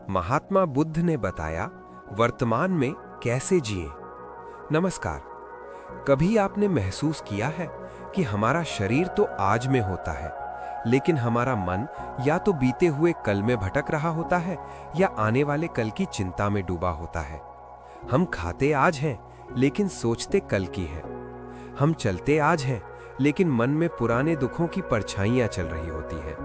महात्मा बुद्ध ने बताया, वर्तमान में कैसे जिए। नमस्कार। कभी आपने महसूस किया है कि हमारा शरीर तो आज में होता है, लेकिन हमारा मन या तो बीते हुए कल में भटक रहा होता है या आने वाले कल की चिंता में डूबा होता है। हम खाते आज हैं, लेकिन सोचते कल की हैं। हम चलते आज हैं, लेकिन मन में पुराने दुखों की परछाइयां चल रही होती हैं।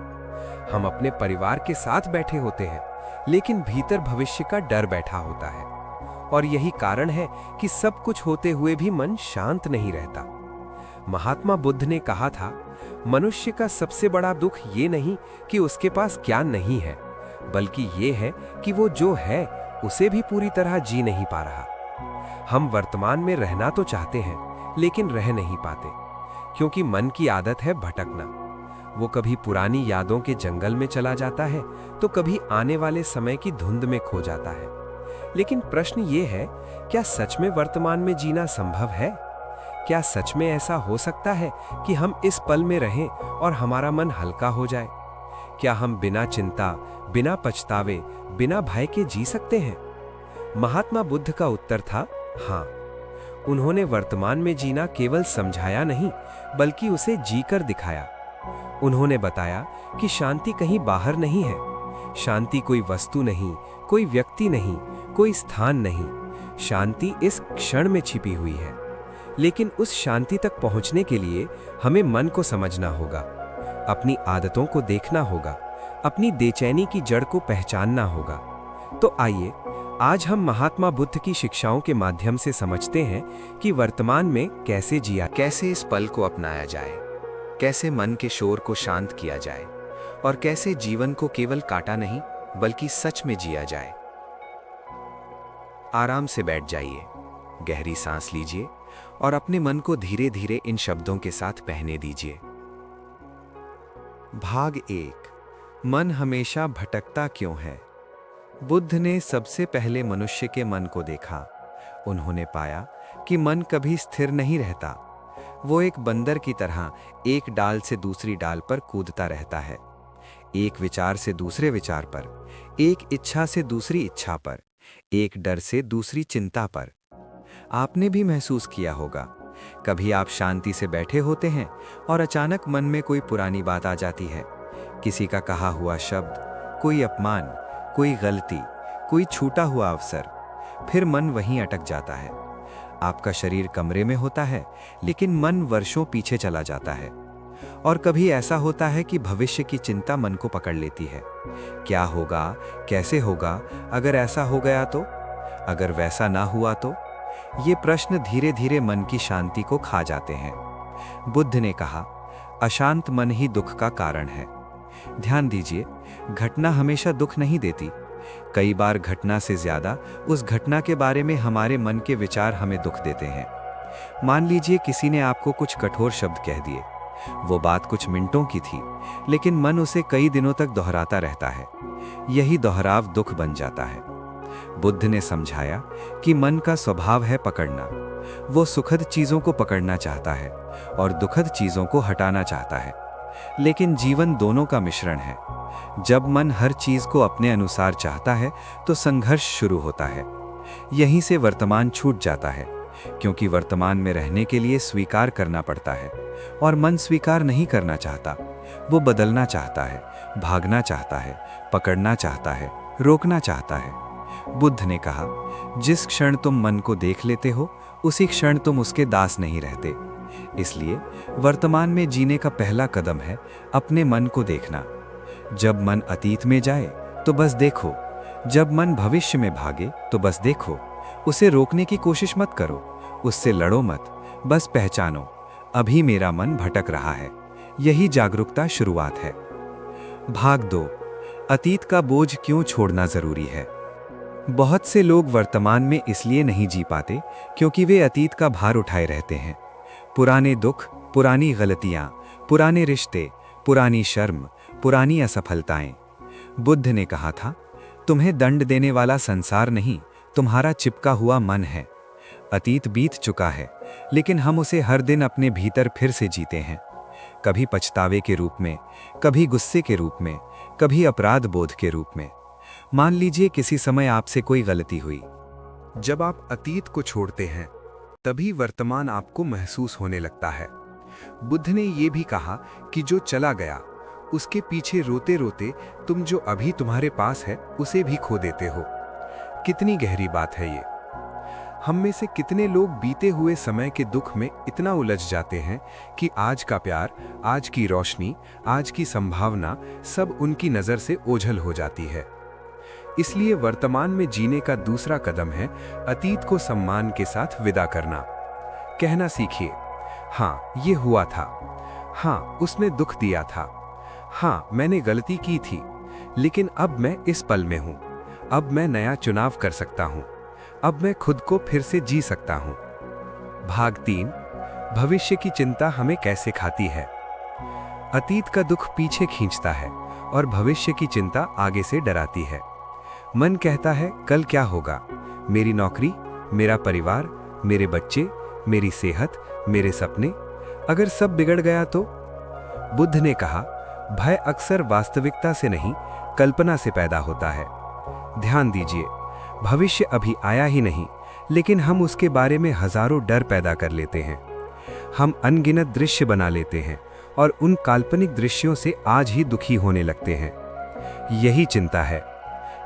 हम अपने परिवार के साथ बैठे होते हैं, लेकिन भीतर भविष्य का डर बैठा होता है। और यही कारण है कि सब कुछ होते हुए भी मन शांत नहीं रहता। महात्मा बुद्ध ने कहा था, मनुष्य का सबसे बड़ा दुख ये नहीं कि उसके पास क्या नहीं है, बल्कि ये है कि वो जो है उसे भी पूरी तरह जी नहीं पा रहा। हम वर्तमान में रहना तो चाहते हैं, लेकिन रह नहीं पाते, क्योंकि मन की आदत है भटकना। वो कभी पुरानी यादों के जंगल में चला जाता है, तो कभी आने वाले समय की धुंध में खो जाता है। लेकिन प्रश्न ये है, क्या सच में वर्तमान में जीना संभव है? क्या सच में ऐसा हो सकता है कि हम इस पल में रहें और हमारा मन हल्का हो जाए? क्या हम बिना चिंता, बिना पछतावे, बिना भय के जी सकते हैं? महात्मा बुद्ध का उत्तर था हाँ। उन्होंने वर्तमान में जीना केवल समझाया नहीं, बल्कि उसे जीकर दिखाया। उन्होंने बताया कि शांति कहीं बाहर नहीं है। शांति कोई वस्तु नहीं, कोई व्यक्ति नहीं, कोई स्थान नहीं। शांति इस क्षण में छिपी हुई है। लेकिन उस शांति तक पहुंचने के लिए हमें मन को समझना होगा, अपनी आदतों को देखना होगा, अपनी बेचैनी की जड़ को पहचानना होगा। तो आइए आज हम महात्मा बुद्ध की शिक्षाओं के माध्यम से समझते हैं कि वर्तमान में कैसे जिया, कैसे इस पल को अपनाया जाए, कैसे मन के शोर को शांत किया जाए और कैसे जीवन को केवल काटा नहीं बल्कि सच में जिया जाए। आराम से बैठ जाइए, गहरी सांस लीजिए और अपने मन को धीरे धीरे इन शब्दों के साथ बहने दीजिए। भाग 1, मन हमेशा भटकता क्यों है? बुद्ध ने सबसे पहले मनुष्य के मन को देखा। उन्होंने पाया कि मन कभी स्थिर नहीं रहता। वो एक बंदर की तरह एक डाल से दूसरी डाल पर कूदता रहता है, एक विचार से दूसरे विचार पर, एक इच्छा से दूसरी इच्छा पर, एक डर से दूसरी चिंता पर। आपने भी महसूस किया होगा, कभी आप शांति से बैठे होते हैं और अचानक मन में कोई पुरानी बात आ जाती है, किसी का कहा हुआ शब्द, कोई अपमान, कोई गलती, कोई छूटा हुआ अवसर। फिर मन वहीं अटक जाता है। आपका शरीर कमरे में होता है, लेकिन मन वर्षों पीछे चला जाता है। और कभी ऐसा होता है कि भविष्य की चिंता मन को पकड़ लेती है। क्या होगा, कैसे होगा, अगर ऐसा हो गया तो, अगर वैसा ना हुआ तो? ये प्रश्न धीरे धीरे मन की शांति को खा जाते हैं। बुद्ध ने कहा, अशांत मन ही दुख का कारण है। ध्यान दीजिए, घटना हमेशा दुख नहीं देती। कई बार घटना से ज्यादा उस घटना के बारे में हमारे मन के विचार हमें दुख देते हैं। मान लीजिए किसी ने आपको कुछ कठोर शब्द कह दिए। वो बात कुछ मिनटों की थी, लेकिन मन उसे कई दिनों तक दोहराता रहता है। यही दोहराव दुख बन जाता है। बुद्ध ने समझाया कि मन का स्वभाव है पकड़ना। वो सुखद चीजों को पकड़ना चाहता है और दुखद चीजों को हटाना चाहता है। लेकिन जीवन दोनों का मिश्रण है। जब मन हर चीज को अपने अनुसार चाहता है, तो संघर्ष शुरू होता है। यहीं से वर्तमान छूट जाता है, क्योंकि वर्तमान में रहने के लिए स्वीकार करना पड़ता है। और मन स्वीकार नहीं करना चाहता। वो बदलना चाहता है, भागना चाहता है, पकड़ना चाहता है, रोकना चाहता है। बुद्ध ने कहा, जिस क्षण तुम मन को देख लेते हो, उसी क्षण तुम उसके दास नहीं रहते। इसलिए वर्तमान में जीने का पहला कदम है अपने मन को देखना। जब मन अतीत में जाए तो बस देखो, जब मन भविष्य में भागे तो बस देखो। उसे रोकने की कोशिश मत करो, उससे लड़ो मत, बस पहचानो, अभी मेरा मन भटक रहा है। यही जागरूकता शुरुआत है। भाग 2, अतीत का बोझ क्यों छोड़ना जरूरी है? बहुत से लोग वर्तमान में इसलिए नहीं जी पाते क्योंकि वे अतीत का भार उठाए रहते हैं। पुराने दुख, पुरानी गलतियां, पुराने रिश्ते, पुरानी शर्म, पुरानी असफलताएं। बुद्ध ने कहा था, तुम्हें दंड देने वाला संसार नहीं, तुम्हारा चिपका हुआ मन है। अतीत बीत चुका है, लेकिन हम उसे हर दिन अपने भीतर फिर से जीते हैं। कभी पछतावे के रूप में, कभी गुस्से के रूप में, कभी अपराध बोध के रूप में। मान लीजिए किसी समय आपसे कोई गलती हुई। जब आप अतीत को छोड़ते हैं तभी वर्तमान आपको महसूस होने लगता है। बुद्ध ने यह भी कहा कि जो चला गया उसके पीछे रोते रोते तुम जो अभी तुम्हारे पास है उसे भी खो देते हो। कितनी गहरी बात है ये। हम में से कितने लोग बीते हुए समय के दुख में इतना उलझ जाते हैं कि आज का प्यार, आज की रोशनी, आज की संभावना सब उनकी नज़र से ओझल हो जाती है। इसलिए वर्तमान में जीने का दूसरा कदम है अतीत को सम्मान के साथ विदा करना। कहना सीखिए, हाँ ये हुआ था, हाँ उसने दुख दिया था, हाँ मैंने गलती की थी, लेकिन अब मैं इस पल में हूँ। अब मैं नया चुनाव कर सकता हूँ। अब मैं खुद को फिर से जी सकता हूँ। भाग 3, भविष्य की चिंता हमें कैसे खाती है। अतीत का दुख पीछे खींचता है और भविष्य की चिंता आगे से डराती है। मन कहता है कल क्या होगा, मेरी नौकरी, मेरा परिवार, मेरे बच्चे, मेरी सेहत, मेरे सपने, अगर सब बिगड़ गया तो। बुद्ध ने कहा, भय अक्सर वास्तविकता से नहीं, कल्पना से पैदा होता है। ध्यान दीजिए, भविष्य अभी आया ही नहीं, लेकिन हम उसके बारे में हजारों डर पैदा कर लेते हैं। हम अनगिनत दृश्य बना लेते हैं और उन काल्पनिक दृश्यों से आज ही दुखी होने लगते हैं। यही चिंता है।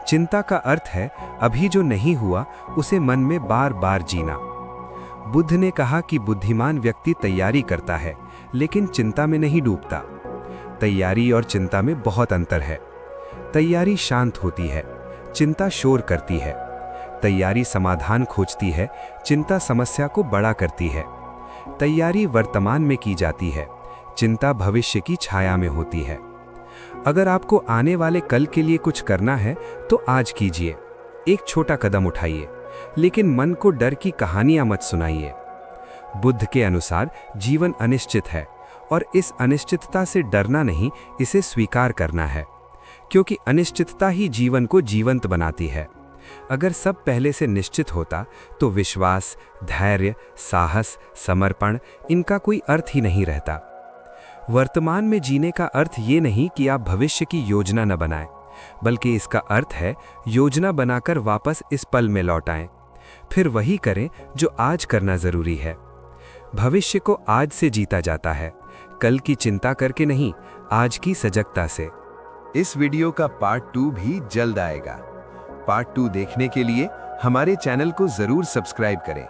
चिंता का अर्थ है अभी जो नहीं हुआ उसे मन में बार बार जीना। बुद्ध ने कहा कि बुद्धिमान व्यक्ति तैयारी करता है लेकिन चिंता में नहीं डूबता। तैयारी और चिंता में बहुत अंतर है। तैयारी शांत होती है, चिंता शोर करती है। तैयारी समाधान खोजती है, चिंता समस्या को बड़ा करती है। तैयारी वर्तमान में की जाती है, चिंता भविष्य की छाया में होती है। अगर आपको आने वाले कल के लिए कुछ करना है तो आज कीजिए। एक छोटा कदम उठाइए, लेकिन मन को डर की कहानियां मत सुनाइए। बुद्ध के अनुसार जीवन अनिश्चित है और इस अनिश्चितता से डरना नहीं, इसे स्वीकार करना है, क्योंकि अनिश्चितता ही जीवन को जीवंत बनाती है। अगर सब पहले से निश्चित होता तो विश्वास, धैर्य, साहस, समर्पण, इनका कोई अर्थ ही नहीं रहता। वर्तमान में जीने का अर्थ ये नहीं कि आप भविष्य की योजना न बनाएं, बल्कि इसका अर्थ है योजना बनाकर वापस इस पल में लौट आएं। फिर वही करें जो आज करना जरूरी है। भविष्य को आज से जीता जाता है, कल की चिंता करके नहीं, आज की सजगता से। इस वीडियो का पार्ट 2 भी जल्द आएगा। पार्ट 2 देखने के लिए हमारे चैनल को जरूर सब्सक्राइब करें।